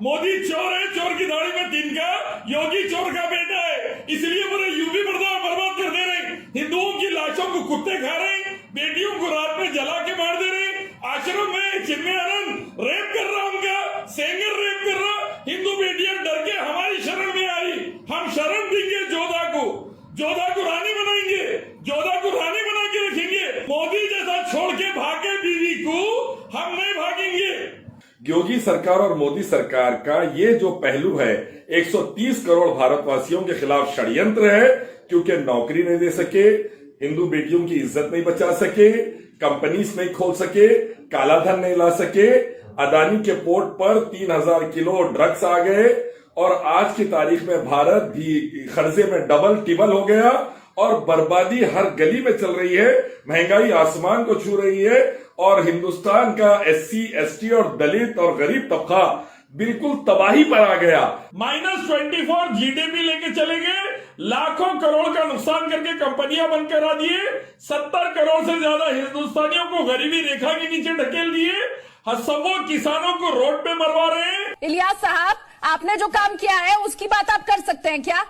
मोदी चोर है, चोर की दाढ़ी में तिनका, योगी चोर का बेटा है, इसलिए पूरे यूपी बर्बाद कर दे रहे। हिंदुओं की लाशों को कुत्ते खा रहे, बेटियों को रात में जला के मार दे रहे। आश्रम में चिन्मयानंद रेप कर रहा, उनका सेंगर रेप कर रहा। हिंदू बेटियां डर के हमारी शरण में आई। हम शरण देंगे जोधा को रानी बनाएंगे, जोधा को रानी बना के रखेंगे। मोदी जैसा छोड़ के भागे बीवी को हम नहीं भागेंगे। योगी सरकार और मोदी सरकार का ये जो पहलू है 130 करोड़ भारतवासियों के खिलाफ षड्यंत्र है, क्योंकि नौकरी नहीं दे सके, हिंदू बेटियों की इज्जत नहीं बचा सके, कंपनीज नहीं खोल सके, काला धन नहीं ला सके, अदानी के पोर्ट पर 3000 किलो ड्रग्स आ गए और आज की तारीख में भारत भी कर्जे में डबल टिबल हो गया और बर्बादी हर गली में चल रही है। महंगाई आसमान को छू रही है और हिंदुस्तान का SC, ST और दलित और गरीब तबका बिल्कुल तबाही पर आ गया। -24 GDP लेके चले गए, लाखों करोड़ का नुकसान करके कंपनियां बंद करा दिए, 70 करोड़ से ज्यादा हिंदुस्तानियों को गरीबी रेखा के नीचे ढकेल दिए, हसबों किसानों को रोड पे मरवा रहे हैं। इलियास साहब, आपने जो काम किया है उसकी बात आप कर सकते हैं क्या?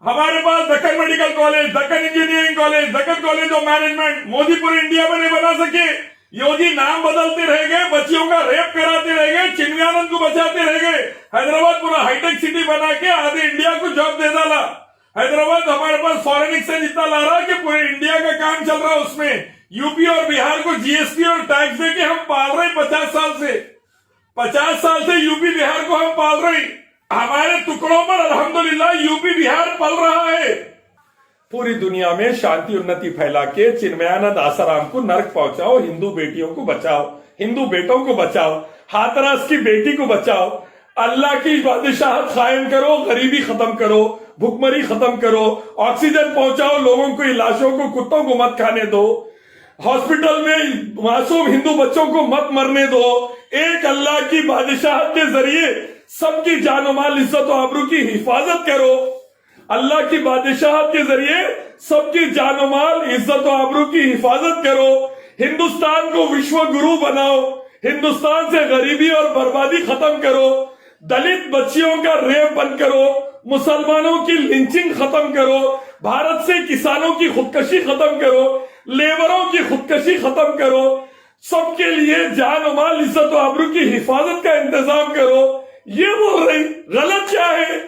हमारे पास Deccan medical college, Deccan engineering college, Deccan college of management, Modi पूरे इंडिया में नहीं बना सके। योगी नाम बदलते रह गए, बच्चियों का रेप कराते रह गए, चिन्मयानंद को बचाते रह गए। हैदराबाद पूरा हाईटेक सिटी बना के आधे इंडिया को जॉब दे डाला। हैदराबाद हमारे पास फॉरेन एक्सचेंज इतना ला रहा है कि पूरे इंडिया का काम चल रहा है उसमें। यूपी और बिहार को GST और टैक्स दे के हम पाल रहे 50 साल से। 50 साल से यूपी बिहार को हम पाल रहे। हमारे टुकड़ों पर अल्हम्दुलिल्लाह यूपी बिहार पल रहा है। पूरी दुनिया में शांति उन्नति फैला के चिन्मयानंद आसाराम को नर्क पहुंचाओ, हिंदू बेटियों को बचाओ, हिंदू बेटों को बचाओ, हाथरस की बेटी को बचाओ, अल्लाह की बादशाहत कायम करो, गरीबी खत्म करो, भुखमरी खत्म करो, ऑक्सीजन पहुंचाओ लोगों को, लाशों को, कुत्तों को मत खाने दो, हॉस्पिटल में मासूम हिंदू बच्चों को मत मरने दो। एक अल्लाह की बादशाहत के जरिए सबकी जान माल इज्जत और आबरू की हिफाजत करो। अल्लाह की बादशाहत के जरिए सबकी जान माल इज्जत और आबरू की हिफाजत करो। हिंदुस्तान को विश्व गुरु बनाओ, हिंदुस्तान से गरीबी और बर्बादी खत्म करो, दलित बच्चियों का रेप बंद करो, मुसलमानों की लिंचिंग खत्म करो, भारत से किसानों की खुदकशी खत्म करो, लेबरों की खुदकशी खत्म करो, सबके लिए जान माल इज्जत और आबरू की हिफाजत का इंतजाम करो। ये बोल रही, गलत क्या है?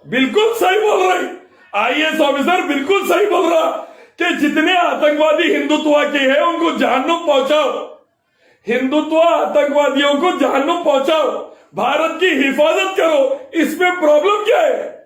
बिल्कुल सही बोल रही। IAS ऑफिसर बिल्कुल सही बोल रहा कि जितने आतंकवादी हिंदुत्व के हैं उनको जहन्नुम पहुंचाओ, हिंदुत्व आतंकवादियों को जहन्नुम पहुंचाओ, भारत की हिफाजत करो। इसमें प्रॉब्लम क्या है?